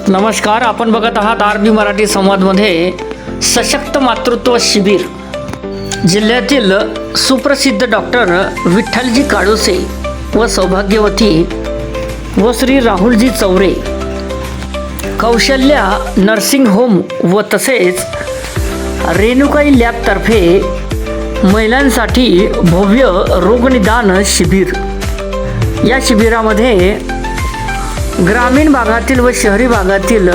नमस्कार, आपण बघत आहात आरबी मराठी संवादमध्ये सशक्त मातृत्व शिबिर। जिल्ह्यातील सुप्रसिद्ध डॉक्टर विठ्ठलजी काळुसे व सौभाग्यवती व श्री राहुलजी चौरे कौशल्या नर्सिंग होम व तसेच रेणुकाई लॅबतर्फे महिलांसाठी भव्य रोगनिदान शिबिर। या शिबिरामध्ये ग्रामीण भागातील व शहरी भागातील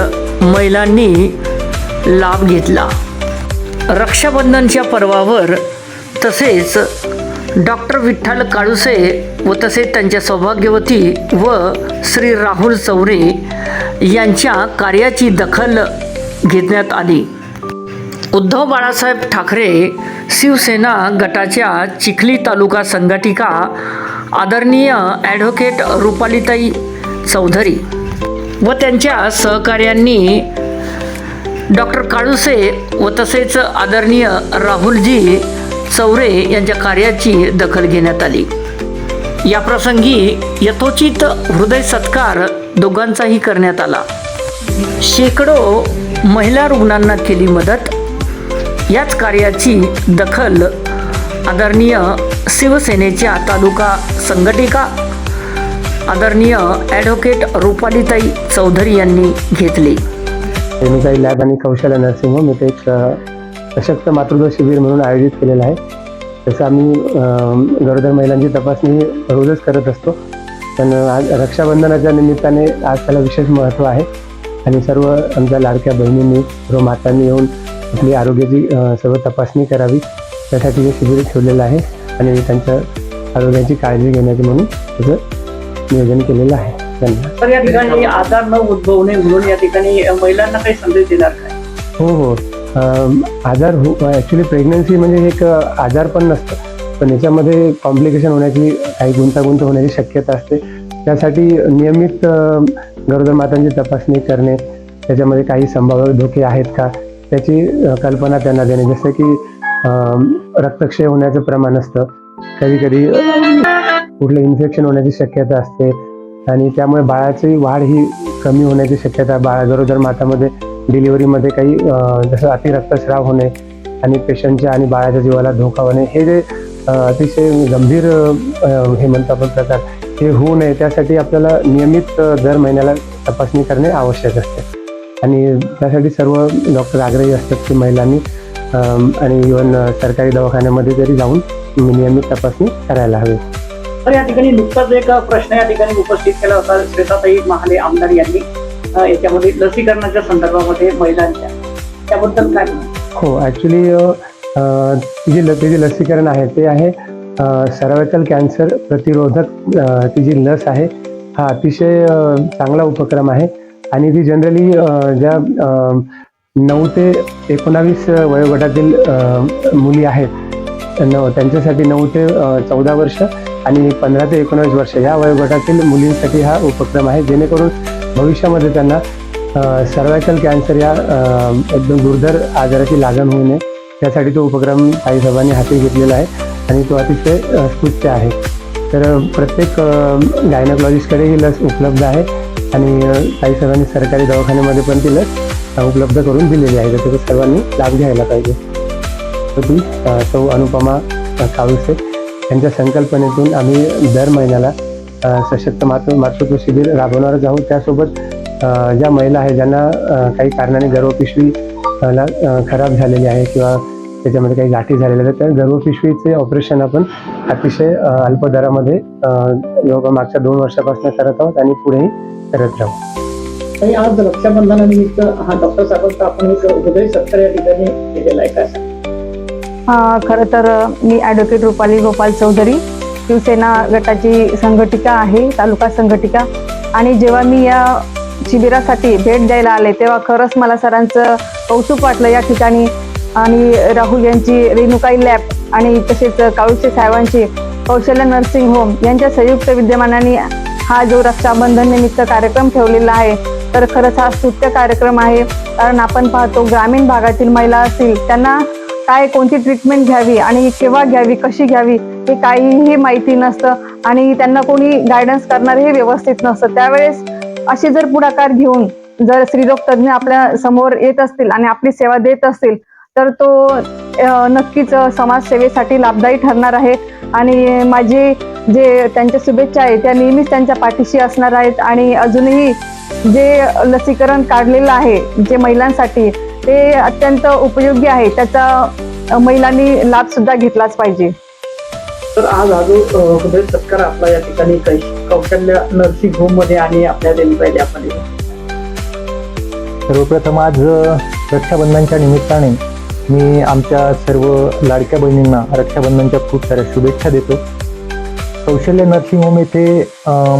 महिलांनी लाभ घेतला। रक्षाबंधनच्या पर्वावर तसेच डॉक्टर विठ्ठल काळुसे व तसेच त्यांच्या सौभाग्यवती व श्री राहुल चौरे यांच्या कार्याची दखल घेण्यात आली। उद्धव बाळासाहेब ठाकरे शिवसेना गटाच्या चिखली तालुका संघटिका आदरणीय ॲडव्होकेट रुपालीताई चौधरी व त्यांच्या सहकार्यांनी डॉक्टर काळुसे व तसेच आदरणीय राहुलजी चौरे यांच्या कार्याची दखल घेण्यात आली। या प्रसंगी यथोचित हृदय सत्कार दोघांचाही करण्यात आला। शेकडो महिला रुग्णांना केली मदत। याच कार्याची दखल आदरणीय शिवसेनेच्या तालुका संघटिका आदरणीय ॲडव्होकेट रुपालीताई चौधरी यांनी घेतली। रेणुकाई लॅब आणि कौशल्या नर्सिंग होम इथे एक सशक्त मातृत्व शिबिर म्हणून आयोजित केलेलं आहे। तसं आम्ही गरोदर महिलांची तपासणी रोजच करत असतो, पण आज रक्षाबंधनाच्या निमित्ताने आज त्याला विशेष महत्त्व आहे आणि सर्व आमच्या लाडक्या बहिणींनी सर्व मातांनी येऊन आपली आरोग्याची सर्व तपासणी करावी त्यासाठी हे शिबिर ठेवलेलं आहे आणि त्यांच्या आरोग्याची काळजी घेण्याची म्हणून त्याचं नियोजन केलेलं आहे। धन्यवाद। तर या ठिकाणी आजार न उद्भवू नये म्हणून या ठिकाणी महिलांना काही संदेश देणार काय? हो, आजार ॲक्च्युली प्रेग्नन्सी म्हणजे एक आजार पण नसतं, पण याच्यामध्ये कॉम्प्लिकेशन होण्याची काही गुंतागुंत होण्याची शक्यता असते। त्यासाठी नियमित गरोदर मातांची तपासणी करणे, त्याच्यामध्ये काही संभाव्य धोके आहेत का त्याची कल्पना त्यांना देणे। जसं की रक्तक्षय होण्याचं प्रमाण असतं, कधी कधी कुठलं इन्फेक्शन होण्याची शक्यता असते आणि त्यामुळे बाळाची वाढ ही कमी होण्याची शक्यता, गरोदर मातामध्ये डिलिव्हरीमध्ये काही जसं अतिरक्तस्राव होणे आणि पेशंटच्या आणि बाळाच्या जीवाला धोका होणे, हे जे अतिशय गंभीर हे म्हणतो आपण प्रकार, हे होऊ नये त्यासाठी आपल्याला नियमित दर महिन्याला तपासणी करणे आवश्यक असते आणि त्यासाठी सर्व डॉक्टर आग्रही असतात की महिलांनी आणि इव्हन सरकारी दवाखान्यामध्ये तरी जाऊन नियमित तपासणी करायला हवी। तर या ठिकाणी नुकताच एक प्रश्न या ठिकाणी उपस्थित केला होता श्वेताताई महाले आमदार यांनी याच्यामध्ये लसीकरणाच्या संदर्भामध्ये महिलांच्या, त्याबद्दल काय? हो, ॲक्च्युली ते जे लसीकरण आहे ते आहे सर्वायकल कॅन्सर प्रतिरोधक ती जी लस आहे हा अतिशय चांगला उपक्रम आहे आणि ती जनरली ज्या 9 ते 19 वयोगटातील मुली आहेत त्यांच्यासाठी 9 ते 14 वर्ष आणि 15 ते 19 वर्ष या वयोगटातील मुलींसाठी हा उपक्रम आहे, जेणेकरून भविष्यामध्ये त्यांना सर्वायकल कॅन्सर या एकदम दुर्धर आजाराची लागण होऊ नये यासाठी तो उपक्रम काही साहेबांनी हाती घेतलेला आहे आणि तो अतिशय स्तुत्य आहे। तर प्रत्येक गायनॉकॉलॉजिस्टकडे ही लस उपलब्ध आहे आणि काही साहेबांनी सरकारी दवाखान्यामध्ये पण ती लस उपलब्ध करून दिलेली आहे, तर त्याचा सर्वांनी लाभ घ्यायला पाहिजे। तर ती सौ अनुपमा काळुसे यांच्या संकल्पनेतून आम्ही दर महिन्याला सशक्त मातृत्व शिबिर राबवणारच आहोत। त्यासोबत ज्या महिला आहेत ज्यांना काही कारणाने गर्भपिशवी खराब झालेली आहे किंवा त्याच्यामध्ये काही गाठी झालेल्या आहेत, त्या गर्भपिशवीचे ऑपरेशन आपण अतिशय अल्प दरामध्ये मागच्या 2 वर्षापासून करत आहोत आणि पुढेही करत राहू। आणि आज रक्षाबंधनानिमित्त हा डॉक्टर साहेबांचा आपण एक हृदय सत्कार या ठिकाणी केलेला आहे काय? खरं तर मी ॲडव्होकेट रुपाली गोपाल चौधरी शिवसेना गटाची संघटिका आहे, तालुका संघटिका, आणि जेव्हा मी या शिबिरासाठी भेट द्यायला आले तेव्हा खरंच मला सरांचं कौतुक वाटलं या ठिकाणी आणि राहुल यांची रेणुकाई लॅब आणि तसेच काळुसे साहेबांची कौशल्या नर्सिंग होम यांच्या संयुक्त विद्यमानाने हा जो रक्षाबंधन निमित्त कार्यक्रम ठेवलेला आहे तर खरंच हा स्तुत्य कार्यक्रम आहे। कारण आपण पाहतो ग्रामीण भागातील महिला असतील त्यांना काय कोणती ट्रीटमेंट घ्यावी आणि केव्हा घ्यावी, कशी घ्यावी हे काहीही माहिती नसतं आणि त्यांना कोणी गायडन्स करणार हे व्यवस्थित नसतं। त्यावेळेस अशी जर पुढाकार घेऊन जर स्त्रीरोग तज्ज्ञ आपल्या समोर येत असतील आणि आपली सेवा देत असतील तर तो नक्कीच समाजसेवेसाठी लाभदायी ठरणार आहे. आणि माझी जे त्यांच्या शुभेच्छा आहे त्या नेहमीच त्यांच्या पाठीशी असणार आहेत. आणि अजूनही जे लसीकरण काढलेलं आहे जे महिलांसाठी ते अत्यंत उपयोगी आहे, त्याचा महिलांनी लाभ सुद्धा घेतलाच पाहिजे. तर आज हा जो हृदय सत्कार आपला या ठिकाणी कौशल्य नर्सिंग होम मध्ये आणि आपल्या रेणुका लॅबमध्ये. सर्वप्रथम आज रक्षाबंधनच्या निमित्ताने मी आमच्या सर्व लाडक्या बहिणींना रक्षाबंधनच्या खूप साऱ्या शुभेच्छा देतो. कौशल्य नर्सिंग होम येथे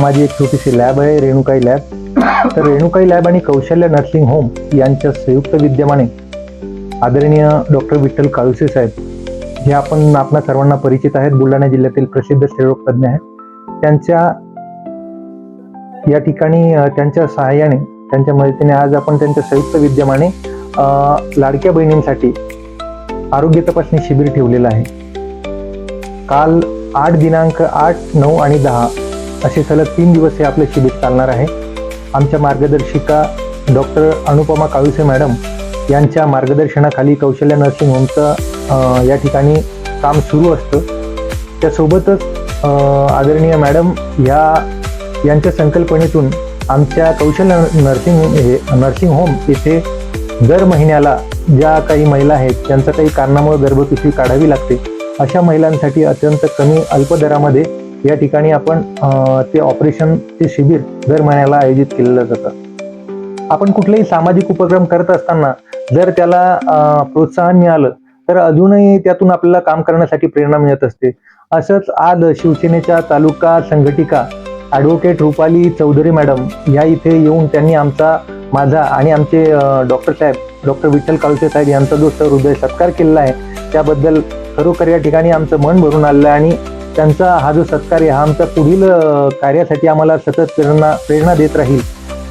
माझी एक छोटीशी लॅब आहे, रेणुकाई लॅब. तर रेणुकाई लॅब आणि कौशल्य नर्सिंग होम यांच्या संयुक्त विद्यमाने आदरणीय डॉक्टर विठ्ठल काळुसे साहेब हे आपणा सर्वांना परिचित आहेत, बुलढाणा जिल्ह्यातील प्रसिद्ध स्त्रीरोग तज्ज्ञ आहेत. त्यांच्या या ठिकाणी त्यांच्या सहाय्याने त्यांच्या मदतीने आज आपण त्यांच्या संयुक्त विद्यमाने लाडक्या बहिणींसाठी आरोग्य तपासणी शिबिर ठेवलेलं आहे. काल 8 दिनांक 8, 9 आणि 10 असे सलग 3 दिवस हे आपले शिबिर चालणार आहे. आमच्या मार्गदर्शिका डॉक्टर अनुपमा काळुसे मॅडम यांच्या मार्गदर्शनाखाली कौशल्य नर्सिंग होमचं या ठिकाणी काम सुरू असतं. त्यासोबतच आदरणीय मॅडम यांच्या संकल्पनेतून आमच्या कौशल्य नर्सिंग होम येथे दर महिन्याला ज्या काही महिला आहेत त्यांचं काही कारणामुळे गर्भपिशवी काढावी लागते अशा महिलांसाठी अत्यंत कमी अल्प दरामध्ये या ठिकाणी आपण ते ऑपरेशनचे शिबिर दर महिन्याला आयोजित केलेलं जातं. आपण कुठलेही सामाजिक उपक्रम करत असताना जर त्याला प्रोत्साहन मिळालं तर अजूनही त्यातून आपल्याला काम करण्यासाठी प्रेरणा मिळत असते. असंच आज शिवसेनेच्या तालुका संघटिका ॲडव्होकेट रुपाली चौधरी मॅडम या इथे येऊन त्यांनी माझा आणि आमचे डॉक्टर विठ्ठल काळुसे साहेब यांचा जो हृदय सत्कार केलेला आहे त्याबद्दल खरोखर या ठिकाणी आमचं मन भरून आलेलं आहे. आणि त्यांचा हा जो सत्कार आहे हा आमच्या पुढील कार्यासाठी आम्हाला सतत प्रेरणा देत राहील.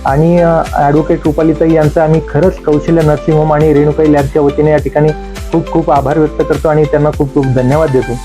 आणि ॲडव्होकेट रुपालीताई यांचा आम्ही खरंच कौशल्य नर्सिंग होम आणि रेणुकाई लॅबच्या वतीने या ठिकाणी खूप खूप आभार व्यक्त करतो आणि त्यांना खूप खूप धन्यवाद देतो.